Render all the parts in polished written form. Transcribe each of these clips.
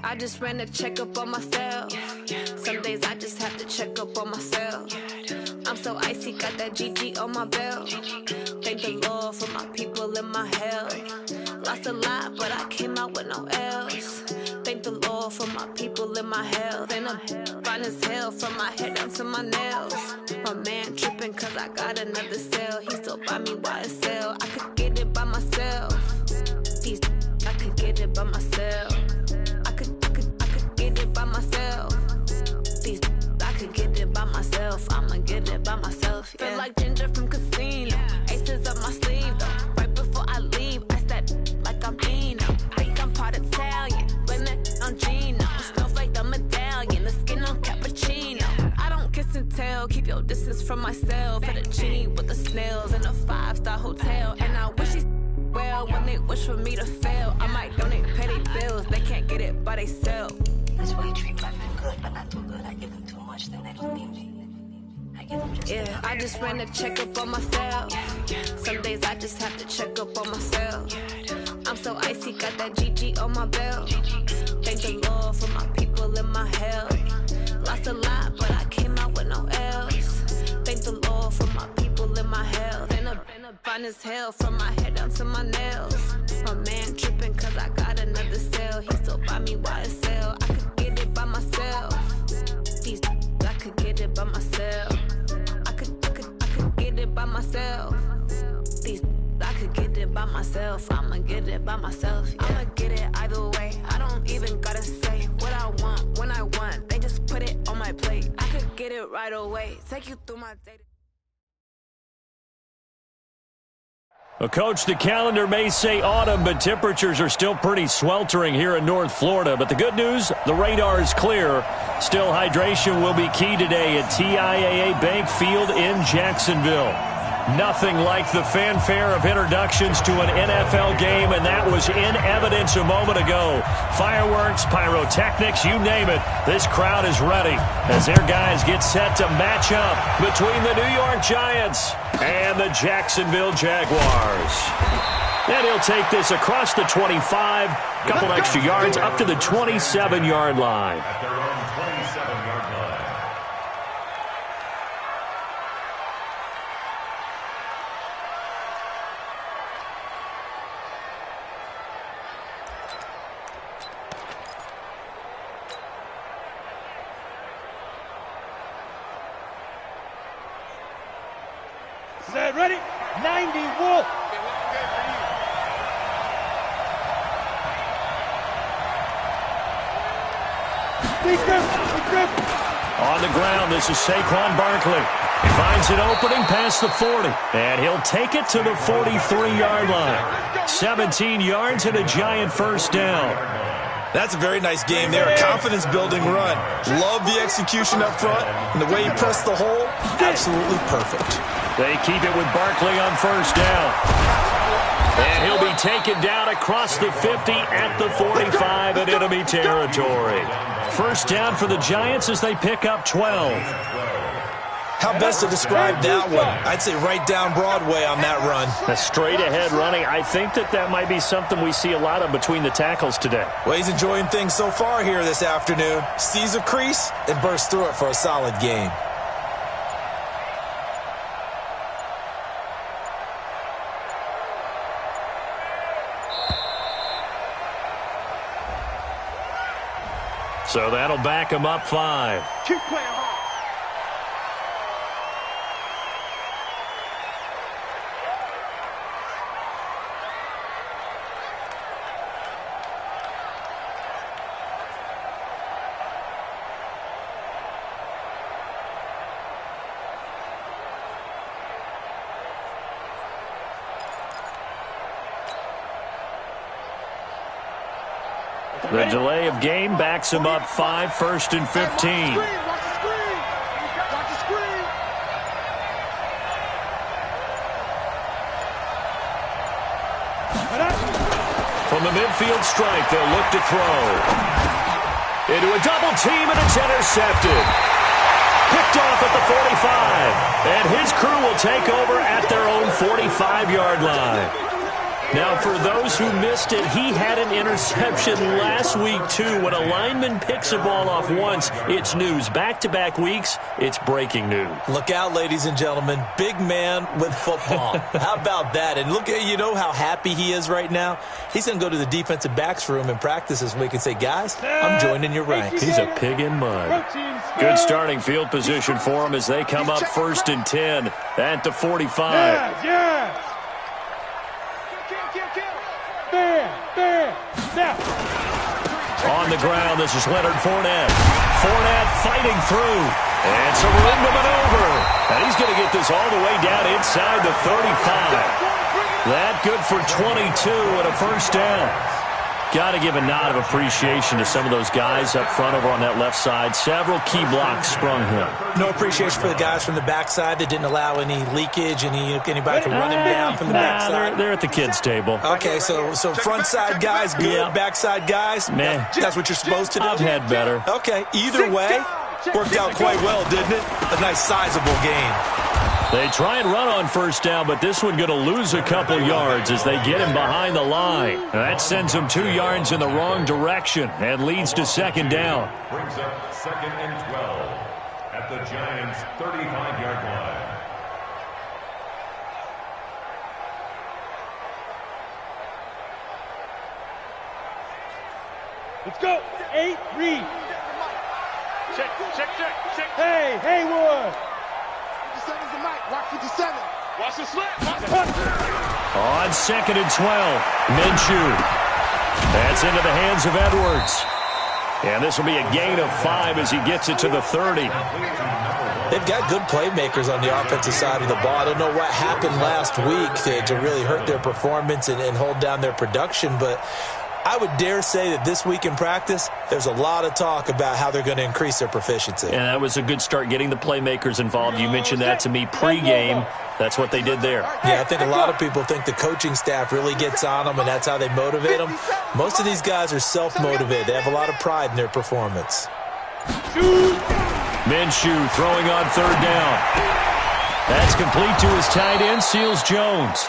I just ran a checkup on myself. Some days I just have to check up on myself. I'm so icy, got that GG on my belt. Thank the Lord for my people in my health. Lost a lot, but I came out with no L's. Thank the Lord for my people in my health. And I'm fine as hell from my head down to my nails. My man tripping cause I got another cell. He still buy me YSL. I could get it by myself. These I could get it by myself. I could get it by myself. These I could get it by myself. I'ma get it by myself. Yeah. Feel like Ginger from Casino. Aces up my sleeve though. Right before I leave, I step like I'm Dino. Think I'm part Italian. Blame that on Gino. Snowflake the medallion. The skin on cappuccino. I don't kiss and tell. Keep your distance from myself. Fettuccine with the snails in a 5-star hotel. And I wish he's well when they wish for me to fail. I might donate petty bills. They can't get it by themselves. That's why you treat black men good, but not too good. I give them too much, then they don't need me. I give them just yeah, I just ran a checkup on myself. Some days I just have to check up on myself. I'm so icy, got that GG on my belt. Thank the Lord for my people in my health. Lost a lot, but I came out with no L's. Thank the Lord for my people in my health. And I'm fine as hell from my head down to my nails. My man tripping cause I got another cell. He still buy me YSL. I could get it by myself. These I could get it by myself. I could get it by myself. These I could get it by myself. I'ma get it by myself. Yeah. I'ma get it either way. I don't even gotta say what I want when I want. They just put it on my plate. I could get it right away. Take you through my day. Well, Coach, the calendar may say autumn, but temperatures are still pretty sweltering here in North Florida. But the good news, the radar is clear. Still, hydration will be key today at TIAA Bank Field in Jacksonville. Nothing like the fanfare of introductions to an NFL game, and that was in evidence a moment ago. Fireworks, pyrotechnics, you name it. This crowd is ready as their guys get set to match up between the New York Giants and the Jacksonville Jaguars. And he'll take this across the 25, couple extra yards up to the 27-yard line. At their own 27-yard line. Set, ready? 90, Wolf. On the ground, this is Saquon Barkley. He finds an opening past the 40, and he'll take it to the 43-yard line. 17 yards and a Giant first down. That's a very nice game there. A confidence-building run. Love the execution up front, and the way he pressed the hole, absolutely perfect. They keep it with Barkley on first down. And he'll be taken down across the 50 at the 45 in enemy territory. First down for the Giants as they pick up 12. How best to describe that one? I'd say right down Broadway on that run. A straight-ahead running. I think that might be something we see a lot of between the tackles today. Well, he's enjoying things so far here this afternoon. Sees a crease and bursts through it for a solid game. So that'll back him up 5. Keep playing hard. The delay of game backs him up 5, first and 15. Watch the screen. Watch the screen. From the midfield strike, they'll look to throw. Into a double team, and it's intercepted. Picked off at the 45. And his crew will take over at their own 45-yard line. Now, for those who missed it, he had an interception last week, too. When a lineman picks a ball off once, it's news. Back-to-back weeks, it's breaking news. Look out, ladies and gentlemen. Big man with football. How about that? And look at, you know how happy he is right now? He's going to go to the defensive backs room and practice this week and say, guys, I'm joining your ranks. He's a pig in mud. Good starting field position for him as they come up 1st and 10 at the 45. Yeah. On the ground, this is Leonard Fournette. Fournette fighting through. And some room to maneuver. And he's going to get this all the way down inside the 35. That good for 22 and a first down. Got to give a nod of appreciation to some of those guys up front over on that left side. Several key blocks sprung him. No appreciation for the guys from the backside that didn't allow any leakage, anybody from running down from the backside. They're at the kids' table. Okay, so front side guys good, Yeah. backside guys, Meh. that's what you're supposed to do? I've had better. Okay, either way, worked out quite well, didn't it? A nice sizable gain. They try and run on first down, but this one going to lose a couple yards as they get him behind the line. That sends him 2 yards in the wrong direction and leads to second down. Brings up 2nd and 12 at the Giants' 35-yard line. Let's go. 8, read. Check. Hey, Haywood. 57's the mic. Watch 57. Watch the slip. On 2nd and 12, Minshew. That's into the hands of Edwards. And this will be a gain of 5 as he gets it to the 30. They've got good playmakers on the offensive side of the ball. I don't know what happened last week to really hurt their performance and hold down their production, but I would dare say that this week in practice, there's a lot of talk about how they're going to increase their proficiency. And that was a good start getting the playmakers involved. You mentioned that to me pregame. That's what they did there. Yeah, I think a lot of people think the coaching staff really gets on them, and that's how they motivate them. Most of these guys are self-motivated. They have a lot of pride in their performance. Minshew throwing on 3rd down. That's complete to his tight end, Seals-Jones.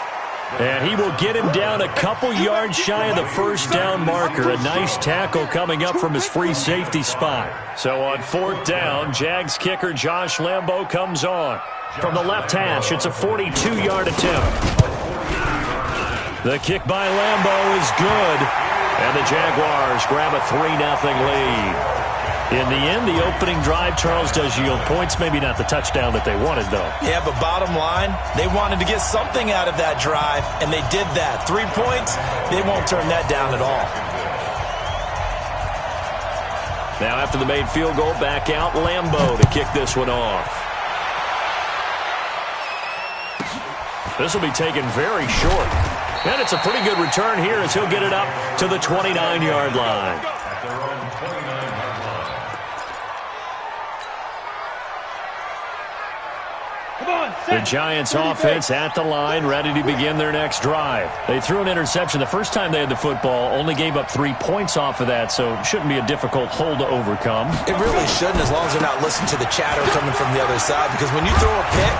And he will get him down a couple yards shy of the first down marker. A nice tackle coming up from his free safety spot. So on 4th down, Jags kicker Josh Lambo comes on. From the left hash, it's a 42-yard attempt. The kick by Lambo is good. And the Jaguars grab a 3-0 lead. In the end, the opening drive, Charles, does yield points. Maybe not the touchdown that they wanted, though. Yeah, but bottom line, they wanted to get something out of that drive, and they did that. 3 points, they won't turn that down at all. Now, after the made field goal, back out Lambo to kick this one off. This will be taken very short. And it's a pretty good return here as he'll get it up to the 29-yard line. At their own 29-yard line. The Giants offense at the line, ready to begin their next drive. They threw an interception the first time they had the football, only gave up 3 points off of that, so shouldn't be a difficult hole to overcome. It really shouldn't, as long as they're not listening to the chatter coming from the other side, because when you throw a pick,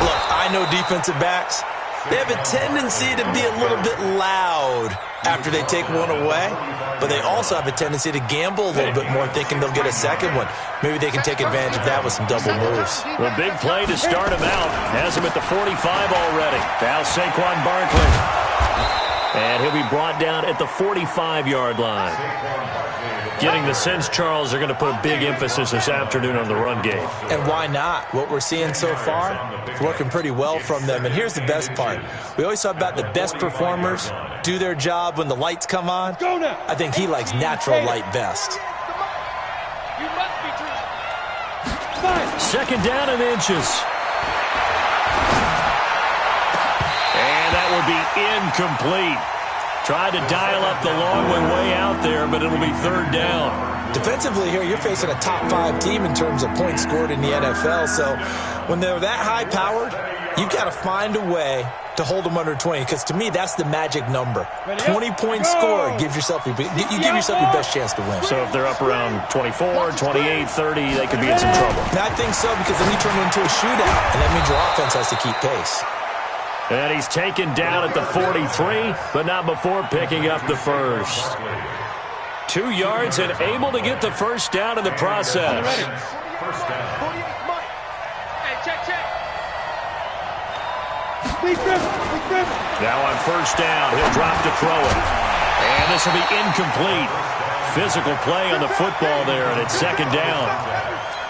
look, I know defensive backs, they have a tendency to be a little bit loud after they take one away, but they also have a tendency to gamble a little bit more, thinking they'll get a second one. Maybe they can take advantage of that with some double moves. The big play to start him out has him at the 45 already. Now Saquon Barkley. And he'll be brought down at the 45-yard line. Getting the sense, Charles, they're going to put a big emphasis this afternoon on the run game. And why not? What we're seeing so far, it's working pretty well from them. And here's the best part. We always talk about the best performers do their job when the lights come on. I think he likes natural light best. Second down and inches. And that will be incomplete. Tried to dial up the long one way out there, but it'll be 3rd down. Defensively here, you're facing a top 5 team in terms of points scored in the NFL. So when they're that high-powered, you've got to find a way to hold them under 20, because to me, that's the magic number. 20 points scored gives yourself you give yourself your best chance to win. So if they're up around 24, 28, 30, they could be in some trouble. And I think so, because then you turn it into a shootout, and that means your offense has to keep pace. And he's taken down at the 43, but not before picking up the first. 2 yards and able to get the first down in the process. First down. Hey, check. Now on first down, he'll drop to throw it. And this will be incomplete. Physical play on the football there, and it's second down.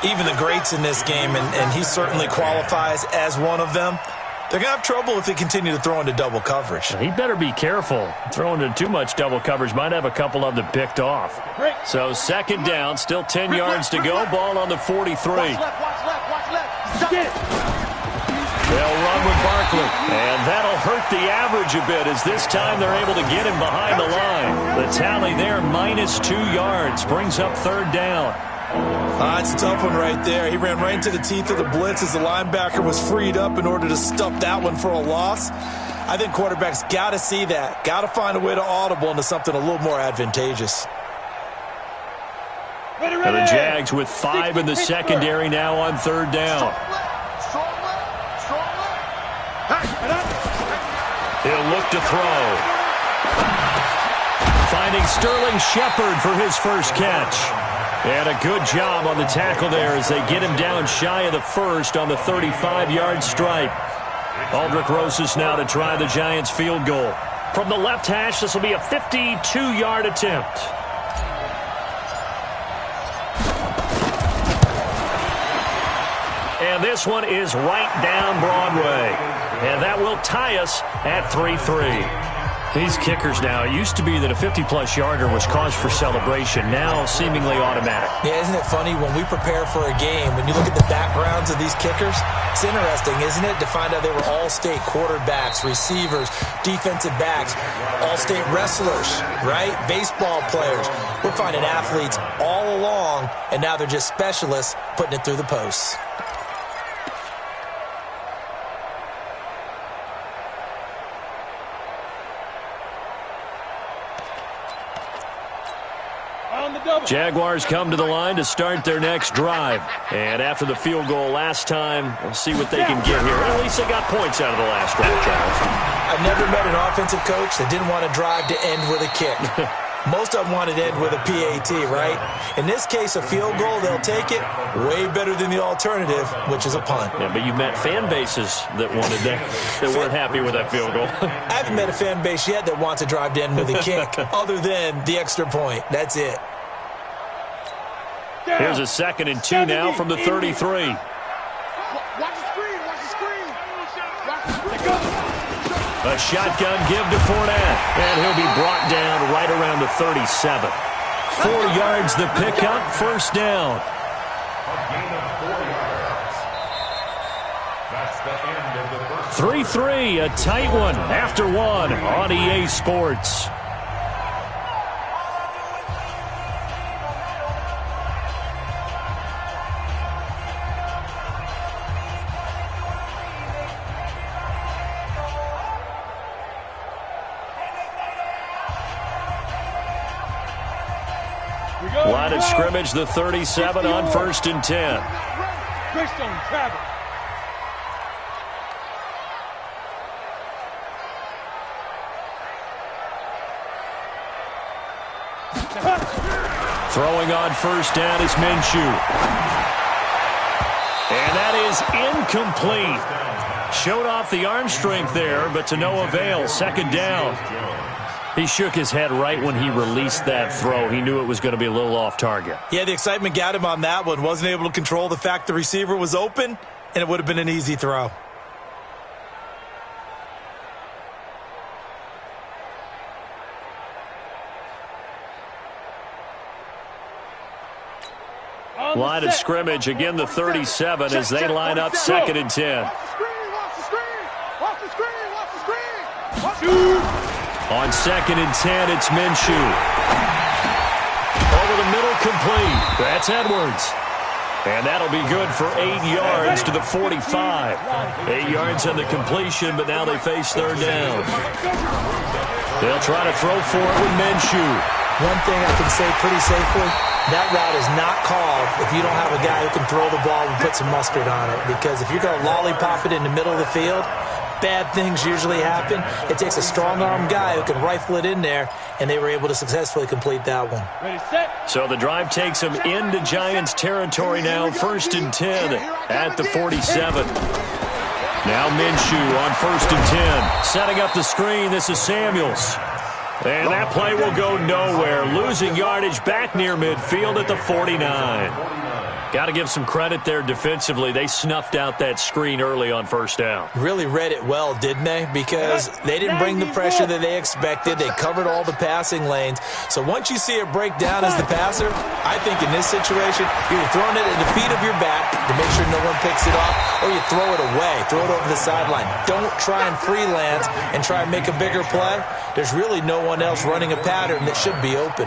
Even the greats in this game, and he certainly qualifies as one of them, they're going to have trouble if they continue to throw into double coverage. He better be careful. Throwing into too much double coverage might have a couple of them picked off. So second down, still 10 yards to go. Ball on the 43. Watch left. They'll run with Barkley, and that'll hurt the average a bit as this time they're able to get him behind the line. The tally there, -2 yards, brings up third down. It's a tough one right there. He ran right into the teeth of the blitz as the linebacker was freed up in order to stuff that one for a loss. I think quarterbacks got to see that, got to find a way to audible into something a little more advantageous. Ready. And the Jags with 5 in the secondary now on third down. He'll look to throw. Finding Sterling Shepard for his first catch. And a good job on the tackle there as they get him down shy of the first on the 35-yard stripe. Aldrich Rosas now to try the Giants field goal. From the left hash, this will be a 52-yard attempt. And this one is right down Broadway. And that will tie us at 3-3. These kickers now, it used to be that a 50-plus yarder was cause for celebration, now seemingly automatic. Yeah, isn't it funny when we prepare for a game, when you look at the backgrounds of these kickers, it's interesting, isn't it, to find out they were all-state quarterbacks, receivers, defensive backs, all-state wrestlers, right? Baseball players. We're finding athletes all along, and now they're just specialists putting it through the posts. Jaguars come to the line to start their next drive. And after the field goal last time, we'll see what they can get here. At least they got points out of the last drive, Charles. I've never met an offensive coach that didn't want to drive to end with a kick. Most of them wanted to end with a PAT, right? In this case, a field goal, they'll take it. Way better than the alternative, which is a punt. Yeah, but you've met fan bases that wanted that weren't happy with that field goal. I haven't met a fan base yet that wants to drive to end with a kick, other than the extra point. That's it. Here's a 2nd and 2 now from the 33. Watch the screen. A shotgun give to Fournette, and he'll be brought down right around the 37. 4 yards the pickup, first down. A gain of 4 yards. That's the end of the first. 3-3, a tight one after one on EA Sports. Line of scrimmage, the 37 on 1st and 10. Greystone, travel. Throwing on first down is Minshew. And that is incomplete. Showed off the arm strength there, but to no avail. Second down. He shook his head right when he released that throw. He knew it was going to be a little off target. Yeah, the excitement got him on that one. Wasn't able to control the fact the receiver was open, and it would have been an easy throw. Line of scrimmage, again the 37 as they line up 2nd and 10. Watch the screen. On 2nd and 10, it's Minshew. Over the middle, complete. That's Edwards. And that'll be good for 8 yards to the 45. 8 yards on the completion, but now they face third down. They'll try to throw for it with Minshew. One thing I can say pretty safely, that route is not called if you don't have a guy who can throw the ball and put some mustard on it. Because if you're going to lollipop it in the middle of the field, bad things usually happen. It takes a strong-arm guy who can rifle it in there, and they were able to successfully complete that one. Ready, set. So the drive takes them into Giants territory now, 1st and 10 at the 47. Now Minshew on 1st and 10. Setting up the screen, this is Samuels. And that play will go nowhere. Losing yardage back near midfield at the 49. Got to give some credit there defensively. They snuffed out that screen early on 1st down. Really read it well, didn't they? Because they didn't bring the pressure that they expected. They covered all the passing lanes. So once you see it break down as the passer, I think in this situation, you're throwing it at the feet of your back to make sure no one picks it up, or you throw it away, throw it over the sideline. Don't try and freelance and try and make a bigger play. There's really no one else running a pattern that should be open.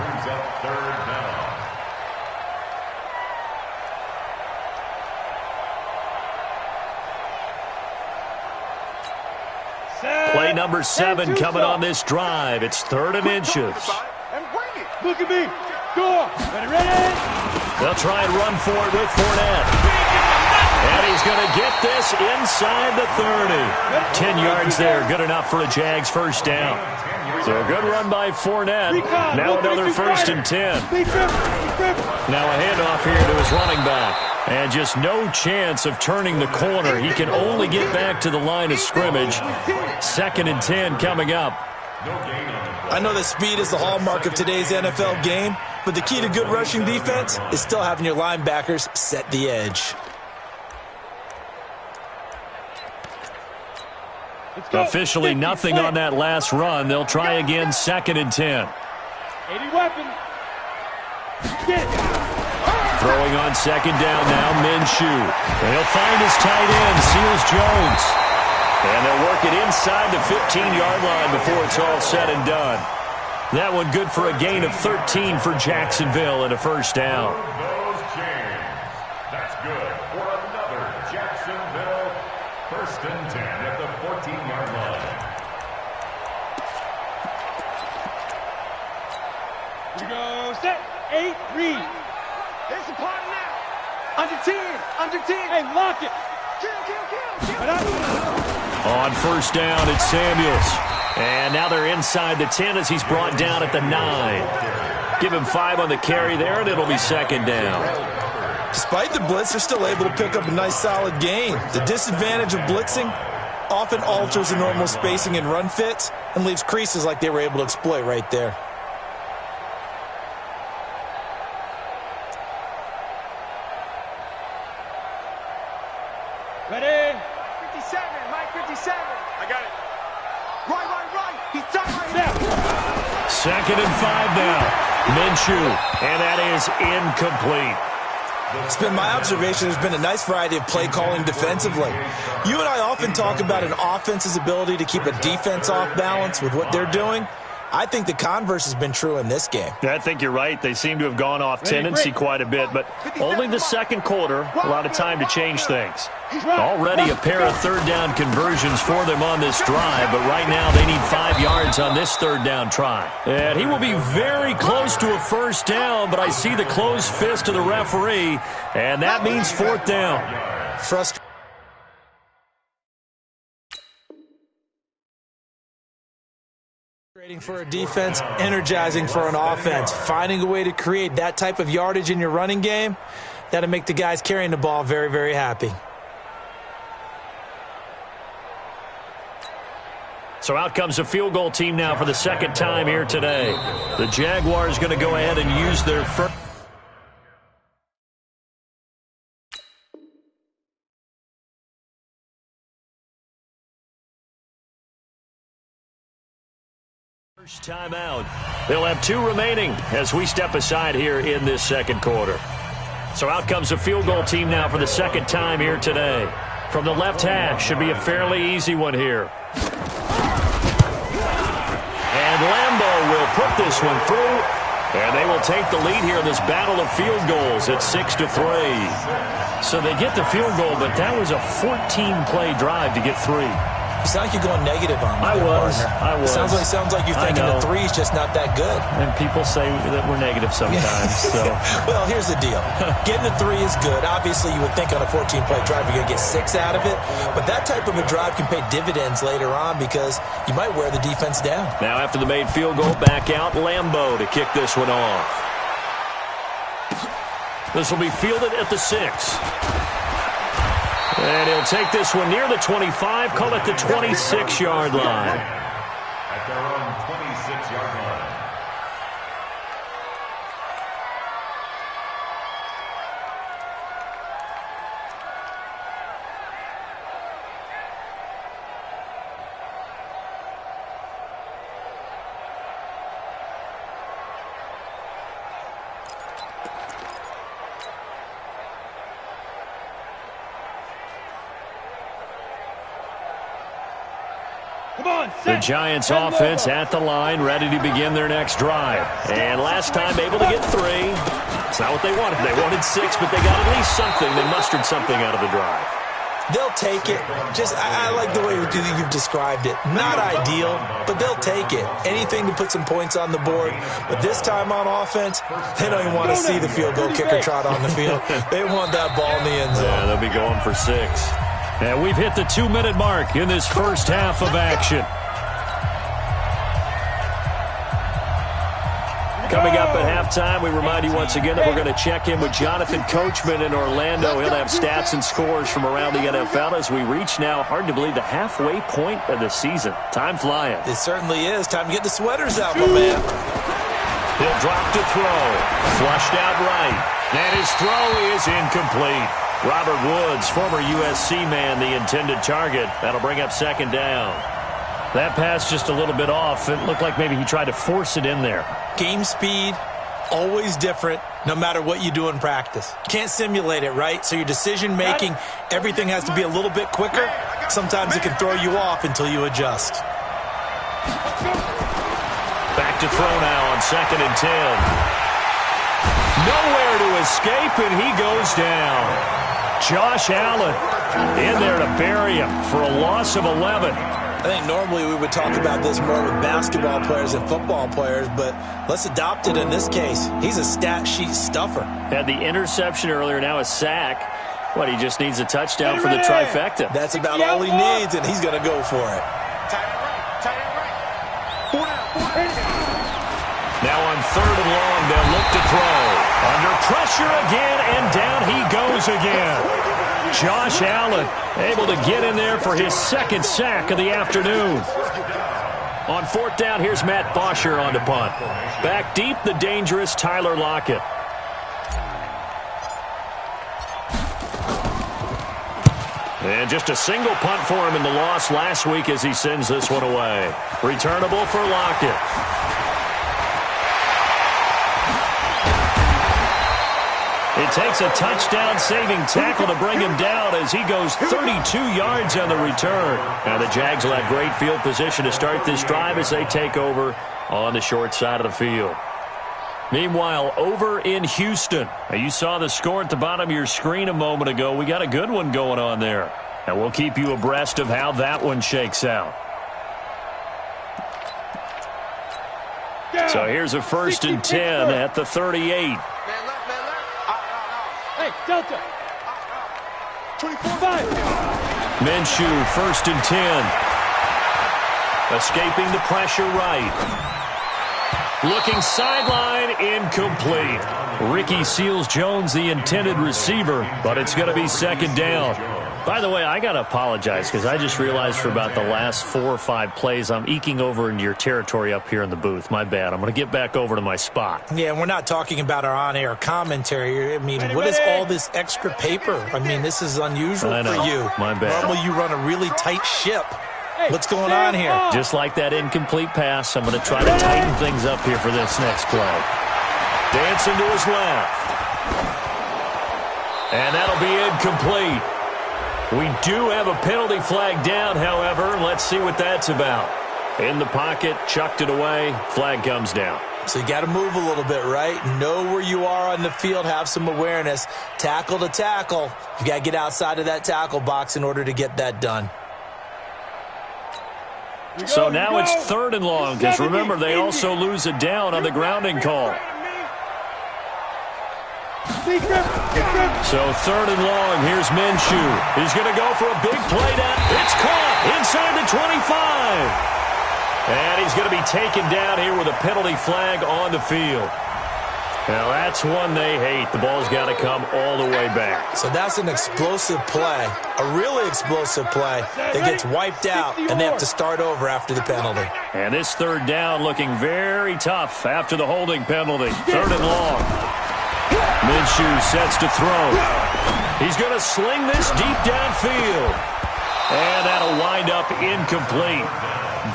Play number 7 coming on this drive. It's 3rd and inches. Look at me. Go. Ready. They'll try and run for it with Fournette. And he's going to get this inside the 30. 10 yards there. Good enough for a Jags 1st down. So a good run by Fournette. Now another 1st and 10. Now a handoff here to his running back. And just no chance of turning the corner. He can only get back to the line of scrimmage. 2nd and 10 coming up. I know that speed is the hallmark of today's NFL game, but the key to good rushing defense is still having your linebackers set the edge. Officially nothing on that last run. They'll try again, 2nd and 10. 80 weapon. Throwing on 2nd down now, Minshew. And he'll find his tight end, Seals Jones. And they'll work it inside the 15-yard line before it's all said and done. That one good for a gain of 13 for Jacksonville and a 1st down. That's good for another Jacksonville 1st and 10 at the 14-yard line. Here we go. Set. 8. Read. There's the part now. Under 10. Under 10. Hey, lock it. Kill. On 1st down, it's Samuels. And now they're inside the 10 as he's brought down at the 9. Give him 5 on the carry there, and it'll be 2nd down. Despite the blitz, they're still able to pick up a nice solid gain. The disadvantage of blitzing often alters the normal spacing and run fits and leaves creases like they were able to exploit right there. Ready? 57, Mike 57. I got it. Right. He's done right now. 2nd and 5 now. Minshew, and that is incomplete. It's been my observation there's been a nice variety of play calling defensively. You and I often talk about an offense's ability to keep a defense off balance with what they're doing. I think the converse has been true in this game. I think you're right. They seem to have gone off tendency quite a bit, but only the 2nd quarter, a lot of time to change things. Already a pair of 3rd down conversions for them on this drive, but right now they need 5 yards on this 3rd down try. And he will be very close to a 1st down, but I see the closed fist of the referee, and that means 4th down. Frustrating. For a defense, energizing for an offense. Finding a way to create that type of yardage in your running game, that'll make the guys carrying the ball very, very happy. So out comes a field goal team now for the 2nd time here today. The Jaguars going to go ahead and use their first timeout. They'll have 2 remaining as we step aside here in this 2nd quarter. So out comes a field goal team now for the 2nd time here today. From the left hash, should be a fairly easy one here. And Lambeau will put this one through, and they will take the lead here in this battle of field goals at 6-3. So they get the field goal, but that was a 14-play drive to get 3. You sound like you're going negative on me. I was. Sounds like you're thinking the three's just not that good. And people say that we're negative sometimes. So. Well, here's the deal. Getting a three is good. Obviously, you would think on a 14-play drive you're going to get 6 out of it. But that type of a drive can pay dividends later on because you might wear the defense down. Now after the made field goal, back out Lambeau to kick this one off. This will be fielded at the 6. And he'll take this one near the 25, call it the 26-yard line. At their own 26-yard line. The Giants offense at the line, ready to begin their next drive. And last time able to get 3. It's not what they wanted. They wanted 6, but they got at least something. They mustered something out of the drive. They'll take it. I like the way you've described it. Not ideal, but they'll take it. Anything to put some points on the board. But this time on offense, they don't even want to see the field goal kicker trot on the field. They want that ball in the end zone. Yeah, they'll be going for 6. And we've hit the 2-minute mark in this first half of action. Coming up at halftime, we remind you once again that we're going to check in with Jonathan Coachman in Orlando. He'll have stats and scores from around the NFL as we reach now, hard to believe, the halfway point of the season. Time flying. It certainly is. Time to get the sweaters out, my man. He'll drop to throw. Flushed out right. And his throw is incomplete. Robert Woods, former USC man, the intended target. That'll bring up second down. That pass just a little bit off. It looked like maybe he tried to force it in there. Game speed, always different, no matter what you do in practice. You can't simulate it, right? So your decision-making, everything has to be a little bit quicker. Sometimes it can throw you off until you adjust. Back to throw now on 2nd and 10. Nowhere to escape, and he goes down. Josh Allen in there to bury him for a loss of 11. I think normally we would talk about this more with basketball players and football players, but let's adopt it in this case. He's a stat sheet stuffer. Had the interception earlier, now a sack. What, he just needs a touchdown for the trifecta. That's about all he needs, and he's going to go for it. Now on 3rd and long, they'll look to throw. Under pressure again, and down he goes again. Josh Allen able to get in there for his 2nd sack of the afternoon. On 4th down, here's Matt Bosher on to punt. Back deep, the dangerous Tyler Lockett. And just a single punt for him in the loss last week as he sends this one away. Returnable for Lockett. It takes a touchdown-saving tackle to bring him down as he goes 32 yards on the return. Now the Jags will have great field position to start this drive as they take over on the short side of the field. Meanwhile, over in Houston, you saw the score at the bottom of your screen a moment ago. We got a good one going on there, and we'll keep you abreast of how that one shakes out. So here's a 1st and 10 at the 38. Hey, Delta. 25. Minshew, 1st and 10. Escaping the pressure right. Looking sideline, incomplete. Ricky Seals-Jones, the intended receiver, but it's going to be 2nd down. By the way, I got to apologize because I just realized for about the last 4 or 5 plays, I'm eking over into your territory up here in the booth. My bad. I'm going to get back over to my spot. Yeah, we're not talking about our on-air commentary. I mean, what is all this extra paper? I mean, this is unusual for you. My bad. Normally you run a really tight ship. What's going on here? Just like that incomplete pass, I'm going to try to tighten things up here for this next play. Dancing to his left. And that'll be incomplete. We do have a penalty flag down, however. Let's see what that's about. In the pocket, chucked it away, flag comes down. So you got to move a little bit, right? Know where you are on the field, have some awareness. Tackle to tackle. You got to get outside of that tackle box in order to get that done. So now it's 3rd and long, because remember, they also lose a down on the grounding call. So 3rd and long, here's Minshew. He's going to go for a big play down. It's caught inside the 25. And he's going to be taken down here with a penalty flag on the field. Now, that's one they hate. The ball's got to come all the way back. So that's an explosive play, a really explosive play that gets wiped out, and they have to start over after the penalty. And this 3rd down looking very tough after the holding penalty. 3rd and long. Minshew sets to throw. He's going to sling this deep downfield. And that'll wind up incomplete.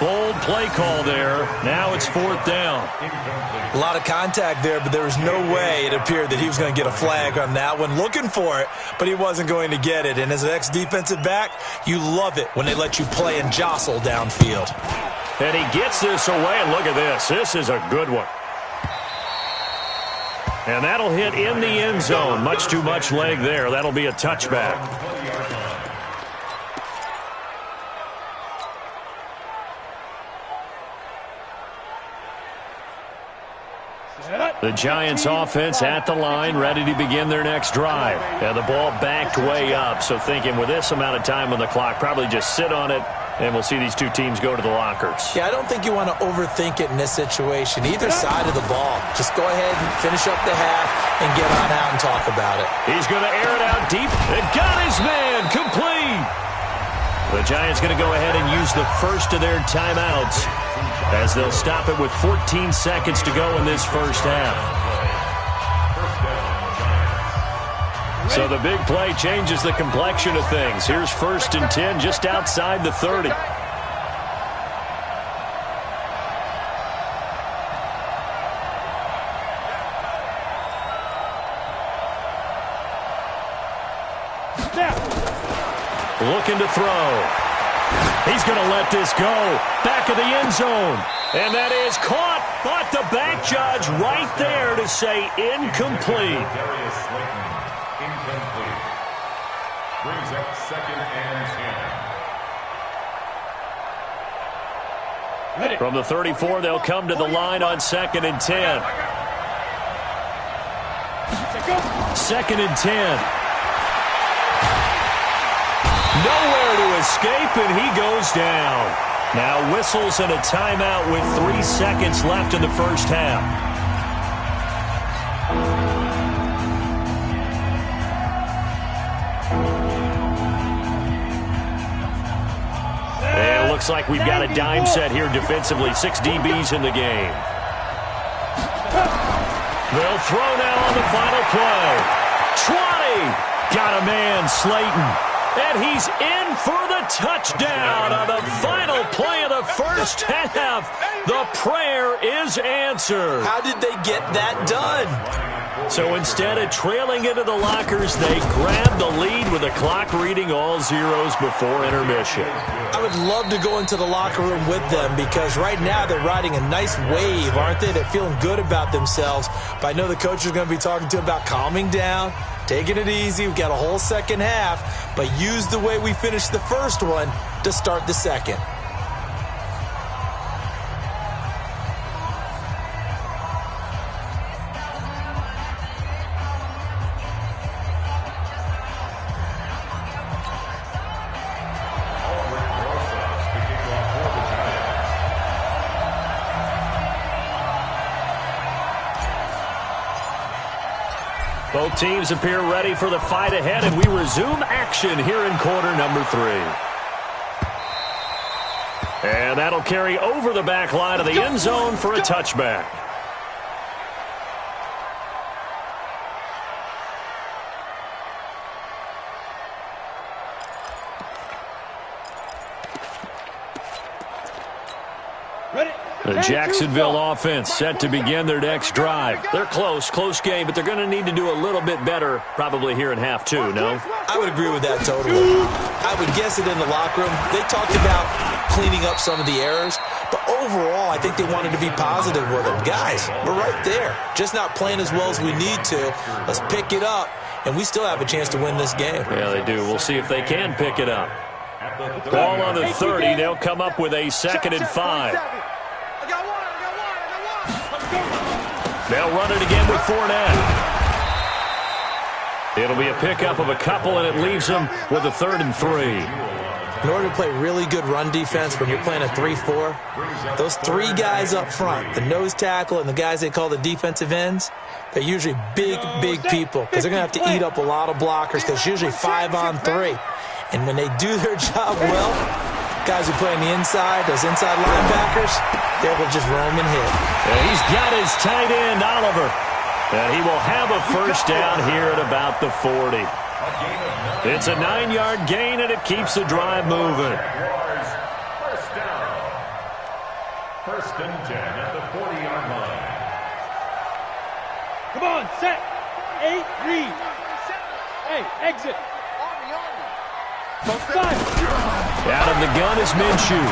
Bold play call there. Now it's 4th down. A lot of contact there, but there was no way it appeared that he was going to get a flag on that one. Looking for it, but he wasn't going to get it. And as an ex-defensive back, you love it when they let you play and jostle downfield. And he gets this away, and look at this. This is a good one. And that'll hit in the end zone. Much too much leg there. That'll be a touchback. The Giants offense at the line, ready to begin their next drive. And the ball backed way up, so thinking with this amount of time on the clock, probably just sit on it, and we'll see these two teams go to the lockers. Yeah, I don't think you want to overthink it in this situation. Either side of the ball. Just go ahead and finish up the half and get on out and talk about it. He's going to air it out deep. And got his man complete. The Giants going to go ahead and use the first of their timeouts, as they'll stop it with 14 seconds to go in this first half. So the big play changes the complexion of things. Here's 1st and 10 just outside the 30. Looking to throw. He's going to let this go. Back of the end zone. And that is caught, but the back judge right there to say incomplete. Incomplete. Brings up 2nd and 10. From the 34, they'll come to the line on 2nd and 10. 2nd and 10. Nowhere to escape, and he goes down. Now whistles and a timeout with 3 seconds left in the first half. And it looks like we've got a dime set here defensively. 6 DBs in the game. They'll throw now on the final play. Trotty got a man, Slayton. And he's in for the touchdown on the final play of the first half. The prayer is answered. How did they get that done? So instead of trailing into the lockers, they grabbed the lead with the clock reading all zeros before intermission. I would love to go into the locker room with them, because right now they're riding a nice wave, aren't they? They're feeling good about themselves. But I know the coach is going to be talking to them about calming down, taking it easy. We've got a whole second half, but use the way we finished the first one to start the second. Both teams appear ready for the fight ahead, and we resume action here in quarter number 3. And that'll carry over the back line of the end zone for a touchback. The Jacksonville offense set to begin their next drive. They're close game, but they're going to need to do a little bit better probably here in half 2, no? I would agree with that totally. I would guess it in the locker room. They talked about cleaning up some of the errors, but overall I think they wanted to be positive with them. Guys, we're right there. Just not playing as well as we need to. Let's pick it up, and we still have a chance to win this game. Yeah, they do. We'll see if they can pick it up. Ball on the 30. They'll come up with a 2nd and 5. They'll run it again with Fournette. It'll be a pickup of a couple, and it leaves them with a 3rd and 3. In order to play really good run defense when you're playing a 3-4, those 3 guys up front, the nose tackle and the guys they call the defensive ends, they're usually big people because they're going to have to eat up a lot of blockers because it's usually 5-on-3. And when they do their job well, guys who play on the inside, those inside linebackers, they're able to just roam and hit. And he's got his tight end, Oliver. And he will have a 1st down here at about the 40. It's a 9-yard gain, and it keeps the drive moving. 1st down. 1st and 10 at the 40-yard line. Come on, set. 8, read. Hey, exit. Out of the gun is Minshew.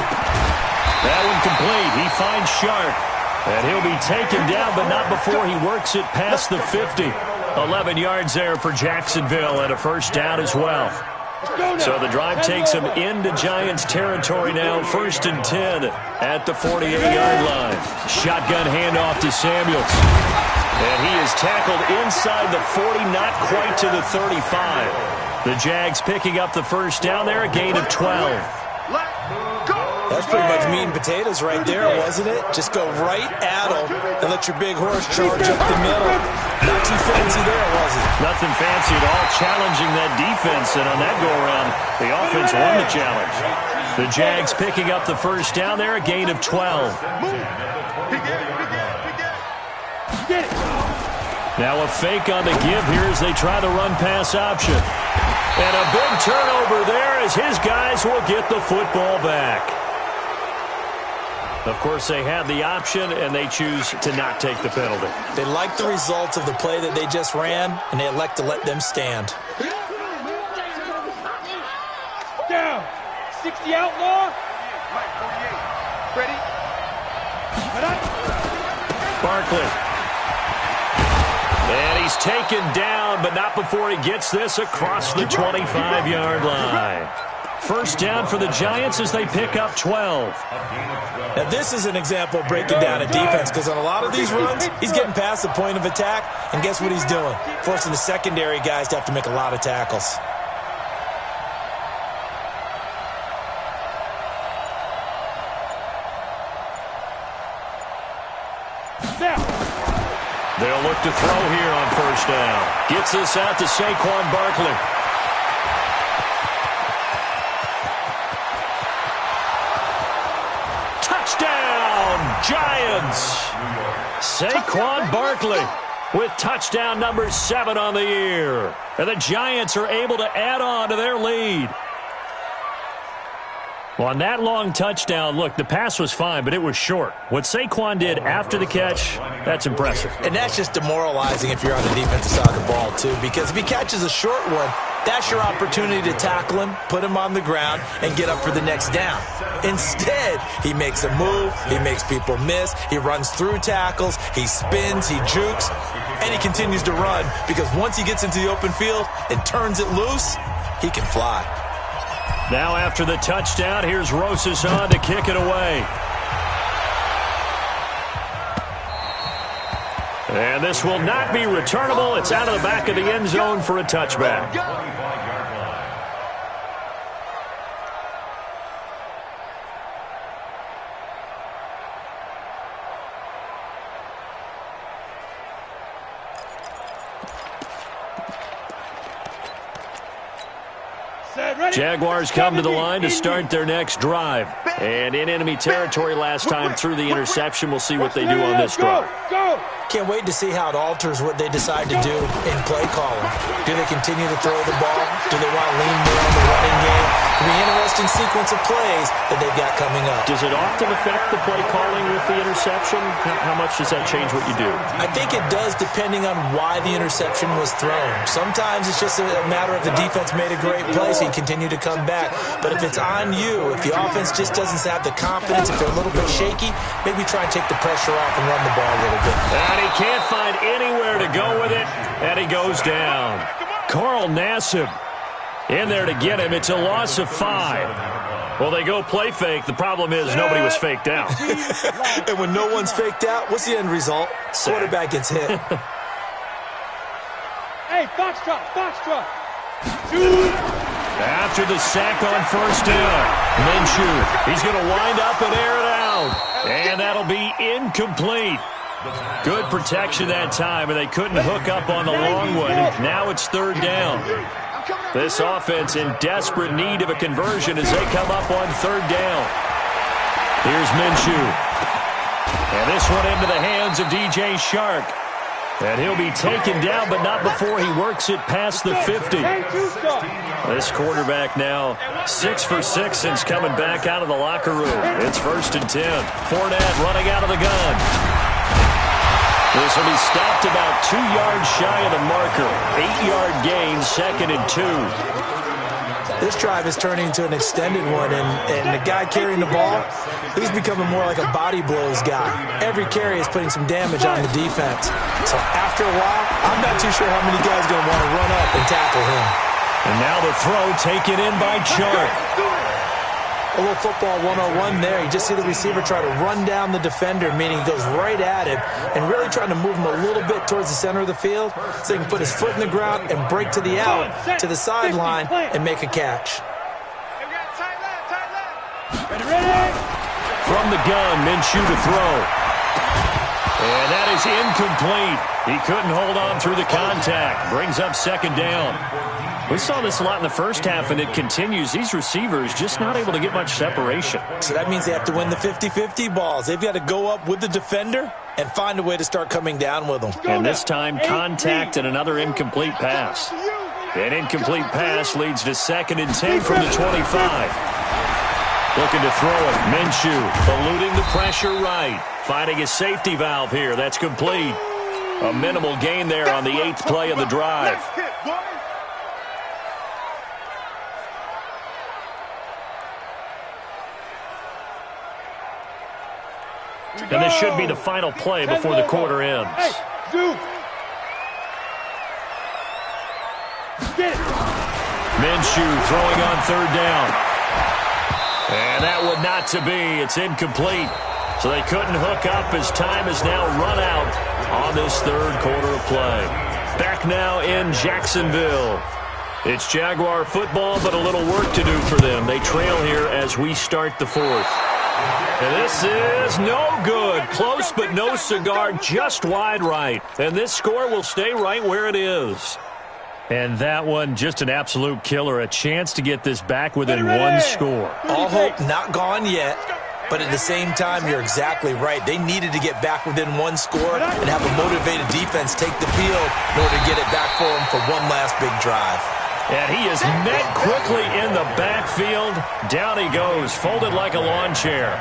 That one complete. He finds Sharp. And he'll be taken down, but not before he works it past the 50. 11 yards there for Jacksonville and a 1st down as well. So the drive takes him into Giants territory now. 1st and 10 at the 48-yard line. Shotgun handoff to Samuels. And he is tackled inside the 40, not quite to the 35. The Jags picking up the 1st down there, a gain of 12. That's pretty much meat and potatoes right there, wasn't it? Just go right at them and let your big horse charge up the middle. Not too fancy there, was it? Nothing fancy at all, challenging that defense, and on that go-around, the offense won the challenge. The Jags picking up the 1st down there, a gain of 12. Now a fake on the give here as they try the run-pass option. And a big turnover there as his guys will get the football back. Of course, they had the option, and they choose to not take the penalty. They like the results of the play that they just ran, and they elect to let them stand. Down. 60 outlaw. Ready. Barkley. And he's taken down, but not before he gets this across the 25-yard line. 1st down for the Giants as they pick up 12. Now, this is an example of breaking down a defense because on a lot of these runs, he's getting past the point of attack, and guess what he's doing? Forcing the secondary guys to have to make a lot of tackles. They'll look to throw here on 1st down. Gets this out to Saquon Barkley. Touchdown, Giants! Saquon Barkley with touchdown number 7 on the year. And the Giants are able to add on to their lead. Well, on that long touchdown, look, the pass was fine, but it was short. What Saquon did after the catch, that's impressive. And that's just demoralizing if you're on the defensive side of the ball, too, because if he catches a short one, that's your opportunity to tackle him, put him on the ground, and get up for the next down. Instead, he makes a move, he makes people miss, he runs through tackles, he spins, he jukes, and he continues to run because once he gets into the open field and turns it loose, he can fly. Now after the touchdown, here's Rosas on to kick it away. And this will not be returnable. It's out of the back of the end zone for a touchback. Jaguars come to the line to start their next drive. And in enemy territory last time through the interception. We'll see what they do on this drive. Can't wait to see how it alters what they decide to do in play calling. Do they continue to throw the ball? Do they want to lean more on the running game? It'll be an interesting sequence of plays that they've got coming up. Does it often affect the play calling with the interception? How much does that change what you do? I think it does depending on why the interception was thrown. Sometimes it's just a matter of the defense made a great play, so you continue to come back. But if it's on you, if the offense just doesn't have the confidence, if they're a little bit shaky, maybe try and take the pressure off and run the ball a little bit. And he can't find anywhere to go with it, and he goes down. Carl Nassib in there to get him. It's a loss of 5. Well, they go play fake. The problem is nobody was faked out. And when no one's faked out, what's the end result? Quarterback gets hit. Hey, foxtrot. After the sack on first down, Minshew, he's going to wind up and air it out. And that'll be incomplete. Good protection that time, and they couldn't hook up on the long one. Now it's third down. This offense in desperate need of a conversion as they come up on third down. Here's Minshew. And this one into the hands of DJ Shark. And he'll be taken down, but not before he works it past the 50. This quarterback now 6 for 6 since coming back out of the locker room. It's 1st and 10. Fournette running out of the gun. This will be stopped about 2 yards shy of the marker. 8-yard gain, 2nd and 2. This drive is turning into an extended one, and the guy carrying the ball, he's becoming more like a body blows guy. Every carry is putting some damage on the defense. So after a while, I'm not too sure how many guys are going to want to run up and tackle him. And now the throw taken in by Chark. A little football 101 there. You just see the receiver try to run down the defender, meaning he goes right at him and really trying to move him a little bit towards the center of the field so he can put his foot in the ground and break to the out, to the sideline, and make a catch. From the gun, Minshew to throw. And that is incomplete. He couldn't hold on through the contact. Brings up 2nd down. We saw this a lot in the first half, and it continues. These receivers just not able to get much separation. So that means they have to win the 50-50 balls. They've got to go up with the defender and find a way to start coming down with them. And this time, contact and another incomplete pass. An incomplete pass leads to 2nd and 10 from the 25. Looking to throw it. Minshew eluding the pressure right. Finding a safety valve here. That's complete. A minimal gain there on the 8th play of the drive. And this should be the final play before the quarter ends. Minshew throwing on 3rd down. And that would not to be. It's incomplete. So they couldn't hook up as time has now run out on this 3rd quarter of play. Back now in Jacksonville. It's Jaguar football, but a little work to do for them. They trail here as we start the 4th. And this is no good. Close, but no cigar, just wide right. And this score will stay right where it is. And that one, just an absolute killer. A chance to get this back within 1 score. All hope not gone yet. But at the same time, you're exactly right. They needed to get back within 1 score and have a motivated defense take the field in order to get it back for them for one last big drive. And he is met quickly in the backfield. Down he goes, folded like a lawn chair.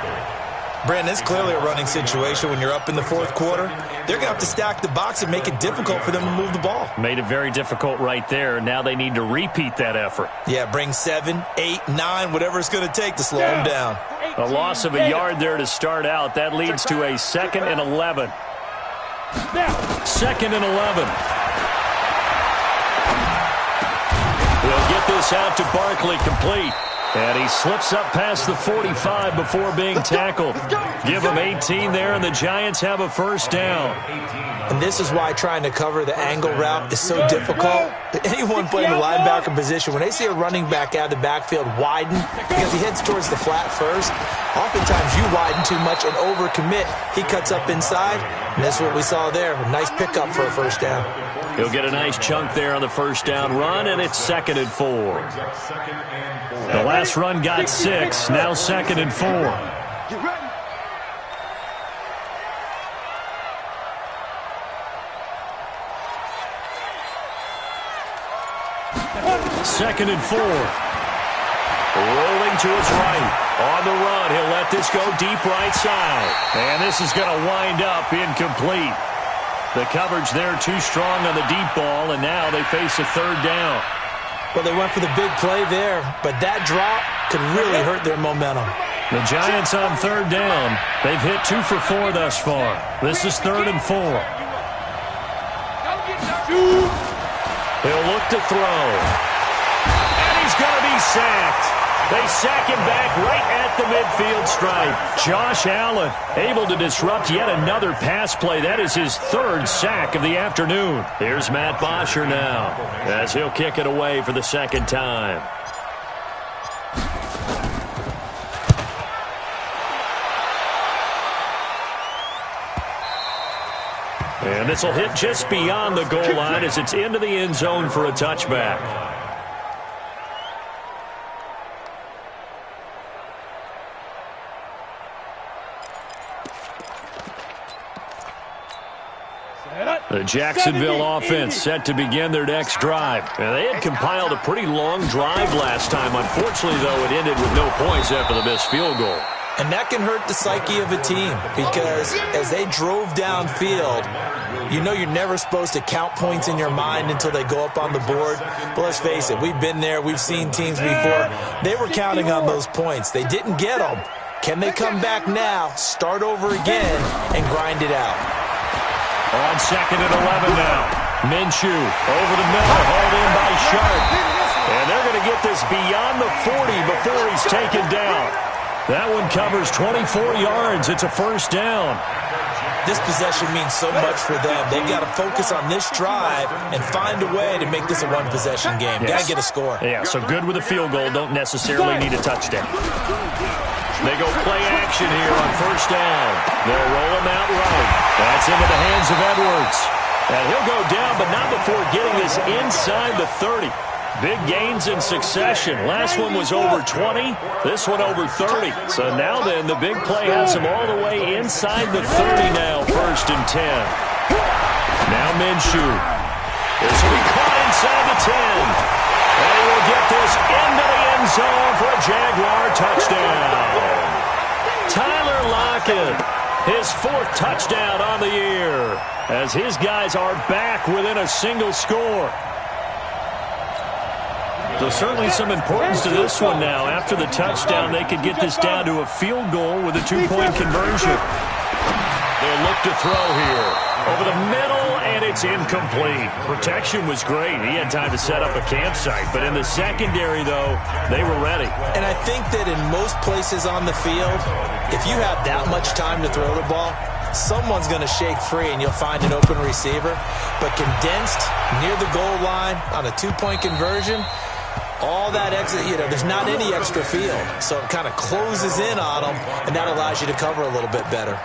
Brandon, it's clearly a running situation when you're up in the 4th quarter. They're going to have to stack the box and make it difficult for them to move the ball. Made it very difficult right there. Now they need to repeat that effort. Yeah, bring 7, 8, 9, whatever it's going to take to slow them down. A loss of a yard there to start out. That leads to a 2nd and 11. 2nd and 11. We'll get this out to Barkley complete. And he slips up past the 45 before being tackled. Give him 18 there, and the Giants have a 1st down. And this is why trying to cover the angle route is so difficult. Anyone playing the linebacker position, when they see a running back out of the backfield widen, because he heads towards the flat first, oftentimes you widen too much and overcommit. He cuts up inside, and that's what we saw there. A nice pickup for a 1st down. He'll get a nice chunk there on the 1st down run, and it's 2nd and 4. The last run got 6, now 2nd and 4. 2nd and 4. Rolling to his right. On the run, he'll let this go deep right side. And this is going to wind up incomplete. The coverage there too strong on the deep ball, and now they face a 3rd down. Well, they went for the big play there, but that drop could really hurt their momentum. The Giants on 3rd down. They've hit 2 for 4 thus far. This is 3rd and 4. He'll look to throw. And he he's sacked. They sack him back right at the midfield stripe. Josh Allen able to disrupt yet another pass play. That is his third sack of the afternoon. Here's Matt Bosher now as he'll kick it away for the second time. And this will hit just beyond the goal line as it's into the end zone for a touchback. The Jacksonville offense set to begin their next drive. And they had compiled a pretty long drive last time. Unfortunately, though, it ended with no points after the missed field goal. And that can hurt the psyche of a team because as they drove downfield, you know you're never supposed to count points in your mind until they go up on the board. But let's face it, we've been there. We've seen teams before. They were counting on those points. They didn't get them. Can they come back now, start over again, and grind it out? On 2nd and 11 now. Minshew over the middle, hauled in by Sharp. And they're going to get this beyond the 40 before he's taken down. That one covers 24 yards. It's a first down. This possession means so much for them. They've got to focus on this drive and find a way to make this a one-possession game. Yes. Got to get a score. Yeah, so good with a field goal. Don't necessarily need a touchdown. They go play action here on first down. They'll roll him out right. That's into the hands of Edwards. And he'll go down, but not before getting this inside the 30. Big gains in succession. Last one was over 20. This one over 30. So now then, the big play has him all the way inside the 30 now, 1st and 10. Now Minshew. This will be caught inside the 10. And he will get this into the end zone for a Jaguar touchdown. Tyler Lockett, his 4th touchdown on the year, as his guys are back within a single score. So certainly some importance to this one now. After the touchdown, they could get this down to a field goal with a 2-point conversion. They'll look to throw here. Over the middle, and it's incomplete. Protection was great. He had time to set up a campsite. But in the secondary, though, they were ready. And I think that in most places on the field, if you have that much time to throw the ball, someone's going to shake free and you'll find an open receiver. But condensed near the goal line on a 2-point conversion, all that exit, there's not any extra field. So it kind of closes in on them, and that allows you to cover a little bit better.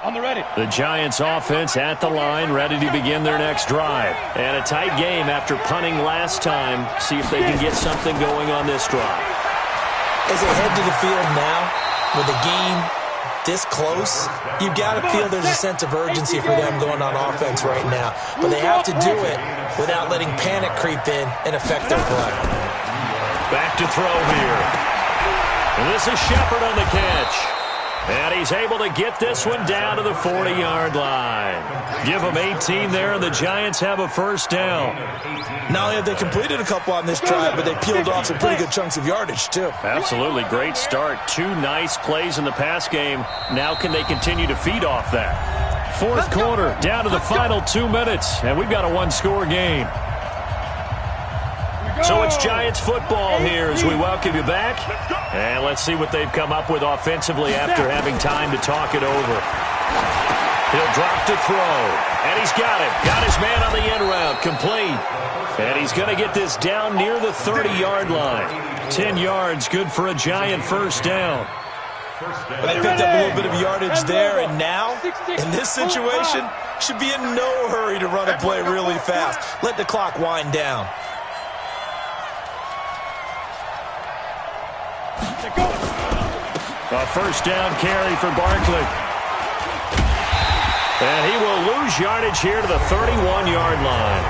On the ready. The Giants offense at the line, ready to begin their next drive. And a tight game after punting last time. See if they can get something going on this drive. As they head to the field now, with the game this close, you've got to feel there's a sense of urgency for them going on offense right now. But they have to do it without letting panic creep in and affect their play. Back to throw here. And this is Shepard on the catch. And he's able to get this one down to the 40-yard line. Give them 18 there, and the Giants have a first down. Not only have they completed a couple on this drive, but they peeled off some pretty good chunks of yardage, too. Absolutely. Great start. 2 nice plays in the pass game. Now can they continue to feed off that? 4th quarter, down to the final 2 minutes, and we've got a 1-score game. So it's Giants football here as we welcome you back. And let's see what they've come up with offensively after having time to talk it over. He'll drop to throw. And he's got it. Got his man on the end route. Complete. And he's going to get this down near the 30-yard line. 10 yards, good for a Giant first down. They picked up a little bit of yardage there, and now, in this situation, should be in no hurry to run a play really fast. Let the clock wind down. A first down carry for Barkley. And he will lose yardage here to the 31-yard line.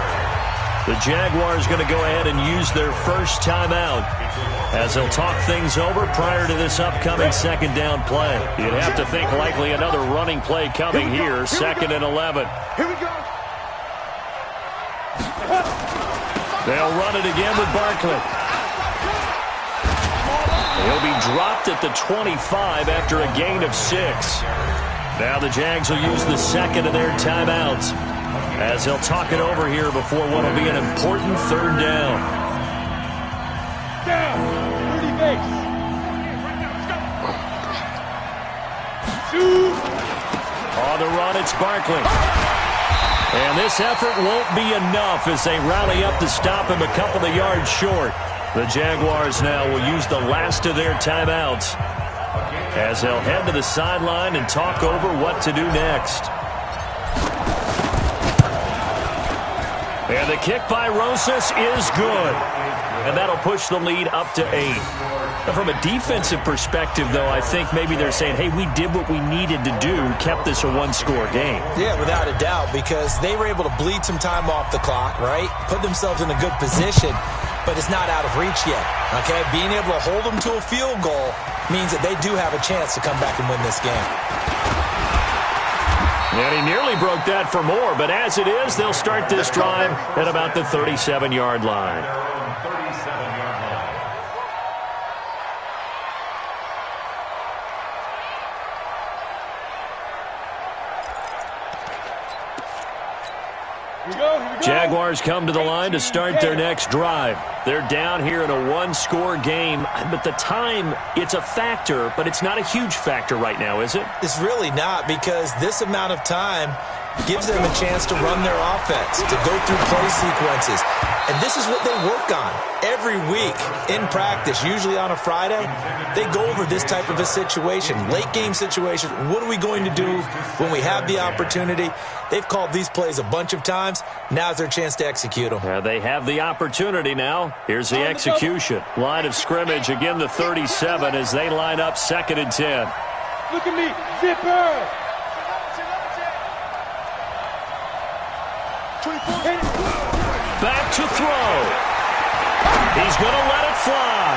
The Jaguars going to go ahead and use their first timeout as they'll talk things over prior to this upcoming second down play. You'd have to think likely another running play coming here, 2nd and 11. Here we go. They'll run it again with Barkley. He'll be dropped at the 25 after a gain of 6. Now the Jags will use the second of their timeouts as they'll talk it over here before what will be an important third down. Down, 30 base. On the run, it's Barkley. And this effort won't be enough as they rally up to stop him a couple of yards short. The Jaguars now will use the last of their timeouts as they'll head to the sideline and talk over what to do next. And the kick by Rosas is good. And that'll push the lead up to 8. From a defensive perspective, though, I think maybe they're saying, hey, we did what we needed to do, kept this a one-score game. Yeah, without a doubt, because they were able to bleed some time off the clock, right? Put themselves in a good position, but it's not out of reach yet, okay? Being able to hold them to a field goal means that they do have a chance to come back and win this game. And he nearly broke that for more, but as it is, they'll start this drive at about the 37-yard line. Jaguars come to the line to start their next drive. They're down here in a one-score game, but the time, it's a factor, but it's not a huge factor right now, is it? It's really not, because this amount of time gives them a chance to run their offense, to go through play sequences. And this is what they work on every week in practice, usually on a Friday. They go over this type of a situation, late-game situation. What are we going to do when we have the opportunity? They've called these plays a bunch of times. Now's their chance to execute them. They have the opportunity now. Here's the execution. Line of scrimmage, again the 37 as they line up 2nd and 10. Look at me, zipper! Back to throw. He's going to let it fly.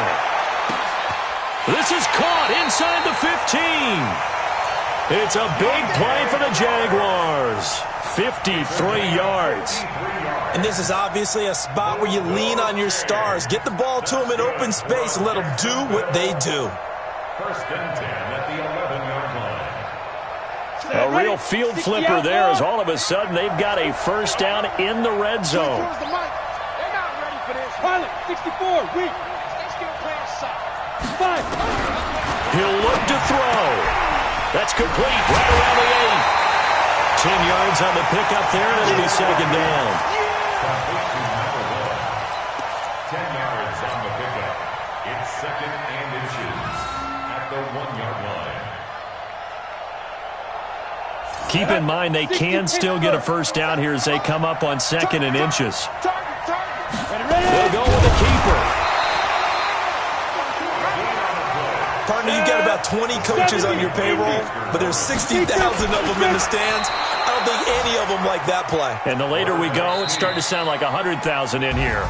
This is caught inside the 15. It's a big play for the Jaguars. 53 yards. And this is obviously a spot where you lean on your stars. Get the ball to them in open space and let them do what they do. 1st and 10 at the 11-yard line. A real field flipper there as all of a sudden they've got a first down in the red zone. They're not ready for this. Pilot, 64, weak. They still playing soft. 5. He'll look to throw. That's complete right around the 8. 10 yards on the pickup there, and it'll be 2nd down. 10 yards on the pickup. It's 2nd and inches at the 1-yard line. Keep in mind they can still get a first down here as they come up on 2nd and inches. They'll go with the keeper. Partner, you've got about 20 coaches on your payroll, but there's 60,000 of them in the stands. I don't think any of them like that play. And the later we go, it's starting to sound like 100,000 in here.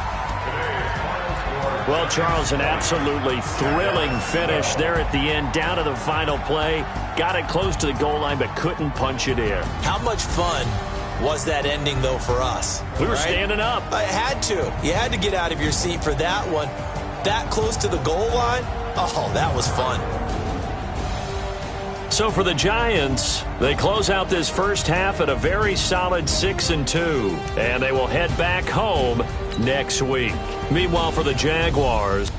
Well, Charles, an absolutely thrilling finish there at the end, down to the final play. Got it close to the goal line, but couldn't punch it in. How much fun was that ending, though, for us? We were standing up. I had to. You had to get out of your seat for that one. That close to the goal line, oh, that was fun. So for the Giants, they close out this first half at a very solid 6-2, and they will head back home next week. Meanwhile, for the Jaguars,